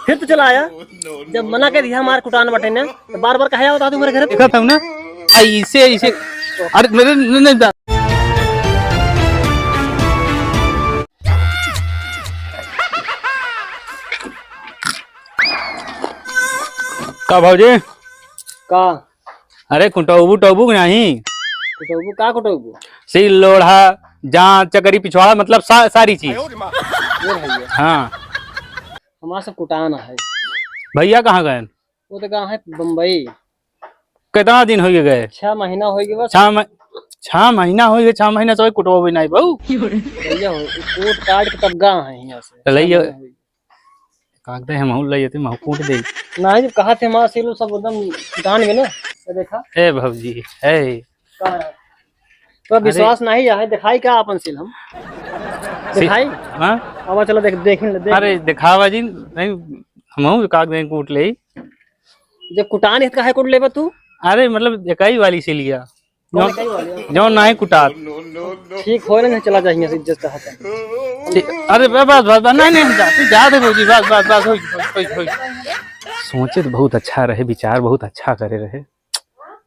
फिर तो चला आया। जब मना कर दिया हमारे कुटान बटे ने तो बार बार कहा बता तू मेरे घर देखा था ना ऐसे ऐसे। अरे मेरे नहीं का भाजी का अरे कुटबू टबू नहीं कुटबू का कुटबू सिल लोढ़ा जांच चकरी पिछवाड़ा मतलब सारी चीज। ये भैया हाँ हमारा सब कुटान है। भैया कहाँ गए? वो तो कहाँ है बम्बई। कितना दिन हो गए? 6 महीना हो गया बस। 6 महीना हो गए। 6 महीना से कुटबो भी नहीं बहु भैया कोट काट के तब गा है यहाँ से लइयो कागदे हम लइयो ते महू कूट दे नहीं जब कहा थे हमारा सिल सब एकदम कुटान में ना तो देखा ए भौजी ए तो विश्वास नहीं है दिखाई क्या अपन सिल हम दिखाई। हां अब चलो देख अरे दिखावा जी नहीं हम कागदे कूट ले जब कुटान है काहे कुट लेबा तू। अरे मतलब इकाई वाली से लिया जो नहीं कुटा ठीक हो ना चला जाएंगे इज्जत का हाथ। अरे बस बस नहीं जा दे भौजी बस बस बस हो सोचे तो बहुत अच्छा रहे विचार बहुत अच्छा करे रहे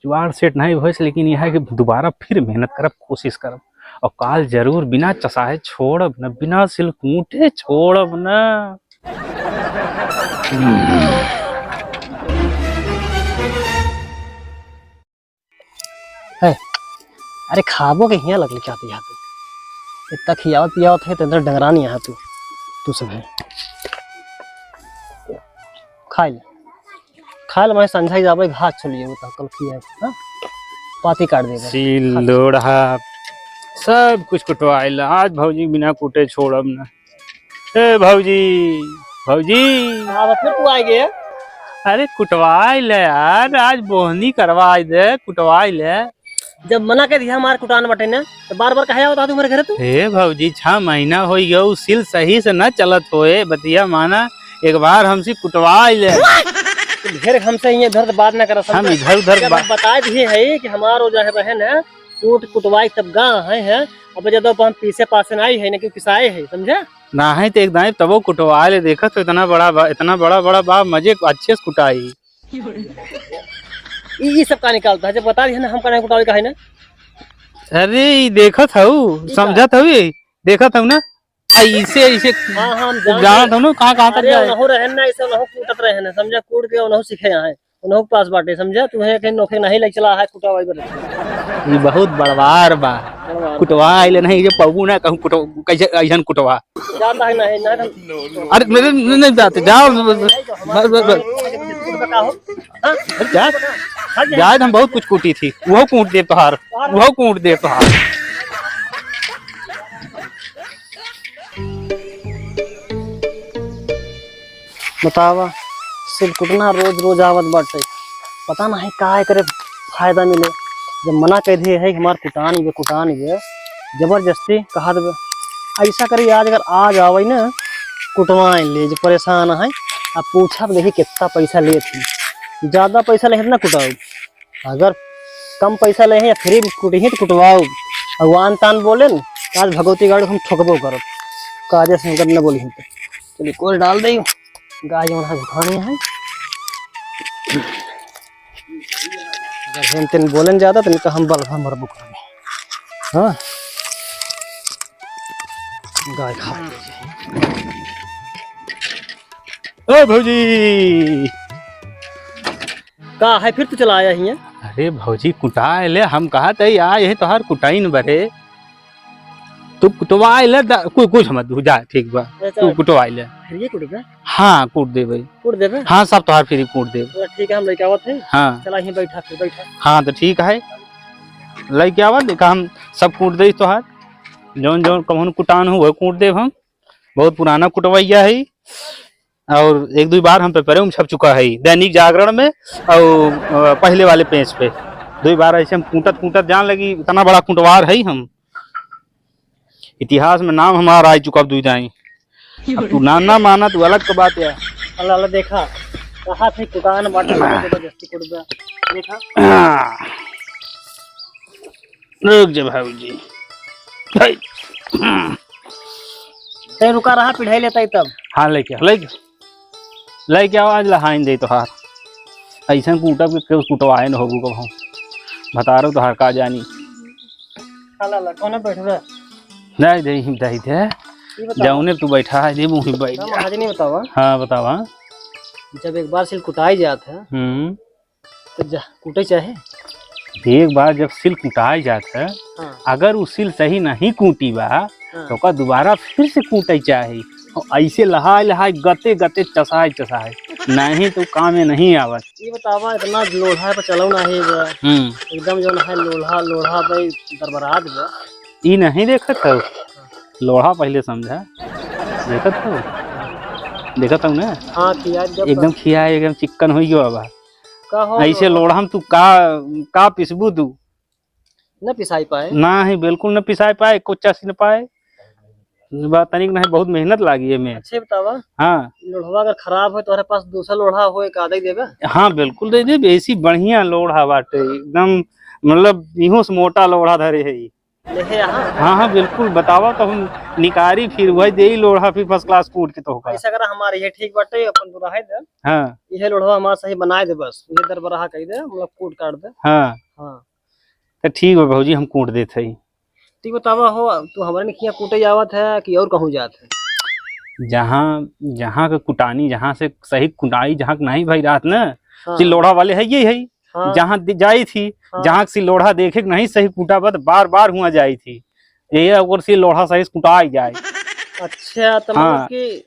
जुआर सेट नहीं हो लेकिन यह है कि दोबारा फिर मेहनत करब कोशिश करब और काल जरूर बिना चसाए छोड़ब न बिना सिल कूटे छोड़ब न। है अरे खाबो के हिया लगल क्या यहाँ पे इतना खियावत पियावत है तो अंदर डंगरा नहीं यहाँ तू सब है खा ले मैं संझाई जाबे घास चलिए बता कल किया हां पाती काट देगा सिल लोढ़ा सब कुछ कुटवाइल आज भौजी बिना कूटे छोड़ब न। ए भौजी भौजी अब फिर तू आ गए। अरे कुटवाइल यार आज बोहनी करवाई दे कुटवाइल। जब मना कर दिया हमारे कुटान बटे ने तो बार बार कहा बता तू मेरे घर तू। हे भौजी 6 महीना हो गया सिल सही से न चलत होए बतिया माना एक बार हमसे कुटवाइल ढेर हमसे ये इधर बात ना कर हम इधर उधर बता दिए है कि हमारो जो है बहन है कूट कुटवाई सब गा है अब जब हम पीछे पास आई है ना क्यों किसाए है समझा ना है तो एक दाई तबो कुटवाइल देखा तो इतना बड़ा बा मजे अच्छे से कुटाई ये सब का निकालता है जब बता दिया ना हम का नहीं कुटाई का है ना। अरे देखत हूँ समझत हूँ देखत हूँ ना ऐसे ऐसे हां हम जानत हूँ ना कहाँ तक जाए हो रहे ना ऐसे ना कूटत रहे ना समझा कूट के ना सीखे यहाँ उन्हों पास बाटे समझा तुम्हें कहीं नोखे नहीं लग चला है कुटवाई पर ये बहुत बड़वार बा कुटवाइल नहीं जो पबू ना कहूँ कुटवा कैसे ऐसा कुटवा जाता है नहीं अरे मेरे नहीं जाते जाओ याद हम बहुत कुछ कूटी थी वो कूट दे तोहार वो कूट दे तोहार। बतावा सिर्फ कुटना रोज रोज आवत बाटे पता नहीं का करे फायदा मिले जब मना कह दिए है हमार कुटान ये जबरदस्ती कहा दे ऐसा करी आज अगर आज आवे ना कुटवाए ले जो परेशान है अब पूछा देखी कितना पैसा ले थी ज्यादा पैसा ले ना कुटाओ अगर कम पैसा ले या फ्री कुटी तो कुटवाओ भगवान तान बोले न आज भगवती गाड़ी हम ठोकबो करो काजे संकट न बोली तो चलिए कोल डाल दे गाय वहाँ घुटानी है अगर हम तेन बोलन ज्यादा तो इनका हम बलभा मरबो करेंगे। हाँ गाय खा ओ भौजी का है फिर तो चला आया ही। अरे भौजी कुटाए ले हम कहा थे आए है तोहार कुटाई न बरे तू कुटवाई ले कुछ मत जा ठीक बा तू कुटवाई ले फिर ये कुटबे हाँ कूट दे भाई कूट देबे हाँ सब तोहार फ्री कूट दे तो ठीक है हम लेके आवत है। हाँ चला ही बैठा फिर बैठा हाँ तो ठीक है लेके आवत देखा हम सब कूट दे तोहार जौन जौन कहूँ कुटान हो वह कूट दे हम बहुत पुराना कुटवैया है और एक दो बार हम पेपरों में छप चुका है दैनिक जागरण में और पहले वाले पेज पे 2 बार ऐसे हम कूटत जान लगी इतना बड़ा कुटवार है हम इतिहास में नाम हमारा आ चुका अब जाए तू ना माना तू अलग का बात है। अल्लाह देखा कहा थे कुटान बाटा जबरदस्ती कुटबा देखा रुक जा भाऊजी ते रुका रहा पिढ़ाई लेता तब हाँ लेके लाई क्या आज लहाइन दे तोहार ऐसा कूटब के केहू कुटवाए न होबू कहूँ बता रहा तोहार का जानी ला कौन बैठ रहा नहीं दे ही दे दे जाऊने तू बैठा है दे मुँह बैठ जा। महाजन नहीं बतावा हाँ बतावा। जब एक बार सिल कुटाई जात है तो कूटे चाहे एक बार जब सिल कुटाई जात है हाँ। अगर वो सिल सही नहीं कूटी बा तो का दोबारा फिर से कूटे चाहे ऐसे लहाय लहाय गते गते चसाए चसाए नहीं तो काम में नहीं आवत। ये बतावा इतना लोढ़ा पर चलाऊ ना है एकदम जो है लोढ़ा लोढ़ा पे दरबरात बा ई नहीं देखत हो लोढ़ा पहले समझा देखत हो देखत हो ना। हाँ खिया एकदम खिया एकदम चिकन हो गयो अब का हो ऐसे लोढ़ा हम तू का पिसबू तू न पिसाई पाए ना ही बिल्कुल न पिसाई पाए कुछ चस न पाए बात तनिक नहीं बहुत मेहनत लागी है में। अच्छे बतावा हाँ लोढ़वा अगर खराब हो तो हमारे पास दूसरा लोढ़ा हो एक आधा ही देगा। हाँ बिल्कुल दे दे ऐसी बढ़िया लोढ़ा बाटे एकदम मतलब इहो से मोटा लोढ़ा धरे है हाँ हाँ बिल्कुल बतावा तो हम निकारी फिर वही दे लोढ़ा फिर फर्स्ट क्लास कूट के तो ऐसा करा हमारे ये ठीक बाटे अपन दुराहे दे। हाँ ये लोढ़वा हमारा सही बनाए दे बस ये दरबराहा कह दे मतलब कूट काट दे। हाँ हाँ तो ठीक है भौजी हम कूट देते ही। ठीक बतावा हो तू हमारे ने किया कूटे जावत है कि और कहूँ जात है जहाँ जहाँ का कुटानी जहाँ से सही कुटाई जहाँ नहीं भाई रात न हाँ। सिलोढ़ा वाले है ये है हाँ। जहाँ जाई थी हाँ। जहाँ सिलोढ़ा देखे नहीं सही कुटा बा बार बार हुआ जाई थी यही अगर सिलोढ़ा सही कुटा जाए। अच्छा तो मतलब कि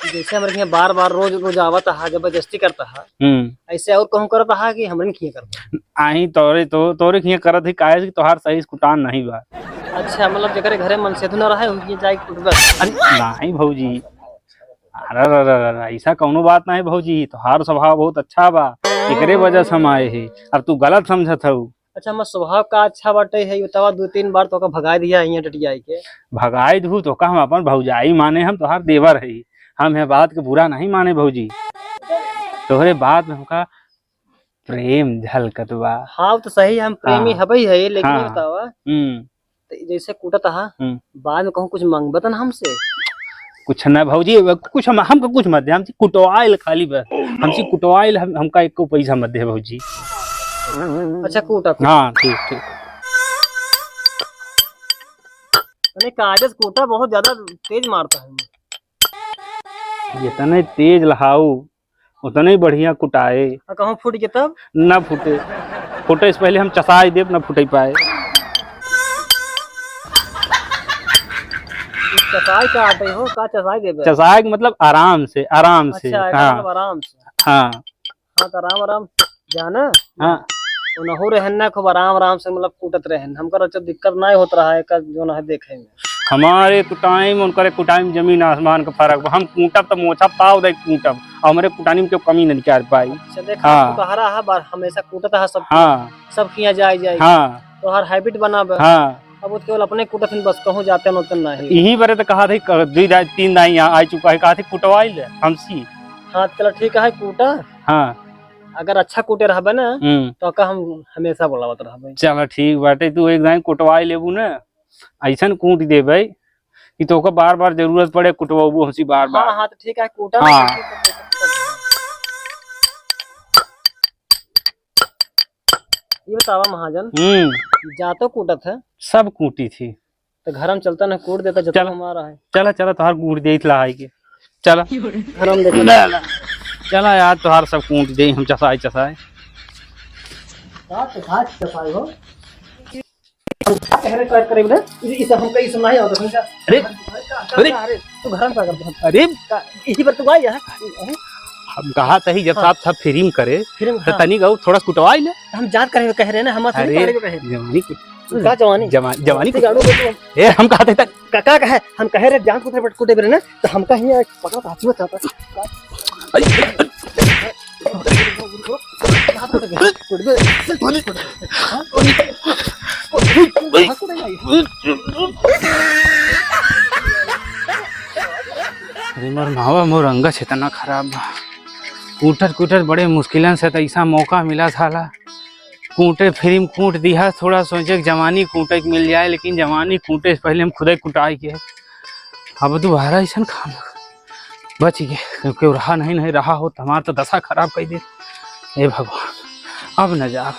जैसे हमारे यहाँ बार बार रोज रोज आवत है जबरदस्ती करता है ऐसे और कहूँ करता है कि हमारे किया करता आई तोरे किया करत ही काहे कि तोहार सही कुटान नहीं बा। अच्छा मतलब जगह घरे मन से तो न रहे हुई जाए बस नहीं भौजी अरे ऐसा कौनो बात नहीं भौजी तोहार स्वभाव बहुत अच्छा बा एकरे वजह से हम आए है और तू गलत समझत हूँ। अच्छा मैं स्वभाव का अच्छा बाटे है बतावा 2-3 बार तो भगा दिया यहाँ टटियाई के भगाई दू तो का हम अपन भौजाई माने हम तोहार देवर है हम है बात के बुरा नहीं माने भौजी तोहरे बात में हमका प्रेम झलकत बा। हाँ तो सही हम प्रेमी हबई है लेकिन हाँ। बतावा तो जैसे कूटत हा बाद में कहूँ कुछ मांगबत न हमसे कुछ न भौजी कुछ हमको कुछ मत दे हमसे कुटवाइल खाली बस हमसे कुटवाइल हमका एको पैसा मत दे भौजी। अच्छा कूटा हाँ ठीक ठीक कागज कूटा बहुत ज्यादा तेज मारता है जितने तेज लहाऊ उतने बढ़िया कुटाए कहूँ फूट के तब न फूटे फूटे से पहले हम चसाई देव न फूटे पाए। चसाई का आटे हो का चसाई देवे चसाई मतलब आराम से अच्छा, हाँ मतलब आराम से हाँ हाँ तो आराम आराम जाना हाँ तो हो रहना खूब आराम आराम से मतलब कूटत रहन हमका अच्छा दिक्कत नहीं होत रहा है जो ना है देखे में हमारे कुटाइम उनके कुटाइम जमीन आसमान का फर्क हम कूटब तो मोछा पाव दे कूटब और हमारे कुटानी में कमी नहीं निकाल पाई। हाँ कहा है बार हमेशा कूटत है सब हाँ सब किया जाए हाँ तो हर हैबिट बना हाँ अब केवल अपने कुटत बस कहूँ जाते न नहीं यही बारे तो कहा था 2-3 दाई यहाँ आ चुका है कहा था कुटवाई ले हमसी। हाँ चलो ठीक है कूटा हाँ अगर अच्छा कूटे रहबे ना तो का हम हमेशा बोलावत रहबे। चलो ठीक बाटे तू एक दाई कुटवाई लेबू ना ऐसा कूट देबे कि तो बार बार जरूरत पड़े कुटवाबू हमसी बार बार। हाँ तो ठीक है कूटा हाँ ये बतावा महाजन जातो कूटत है सब कूटी थी तो घर हम चलता ना कूट देता जब हमारा है चला चला तोहार कूट दे लाई के चला घर हम देख चला यार तोहार सब कूट दे हम चसाई चसाई हो इसे हम कहीं सुनाई हो तो अरे अरे तू घर में क्या करता अरे इसी पर तू आई है हम कहा तही जब साहब सब फिल्म करे फिर तो तनी गौ थोड़ा कुटवाई ले हम जात करे कह रहे ना हम जवानी का जवानी जवानी गाड़ो ए हम कहते तक काका कहे हम कह रहे जान कुछ कुटे बरे ना तो हमका ही पकड़ हाथी चाहता अरे मोर मावा मोर अंगच इतना खराब बा कूटर कूटर बड़े मुश्किलन से ऐसा मौका मिला था कूटे फिर कूट दिया थोड़ा सोचे कि जवानी कूटे मिल जाए लेकिन जवानी कूटे से पहले हम खुद ही कुटाई के अब दोबारा ऐसा बच गए, क्योंकि रहा नहीं रहा हो तो हमारा तो दशा खराब कर दे। हे भगवान, अब न जा।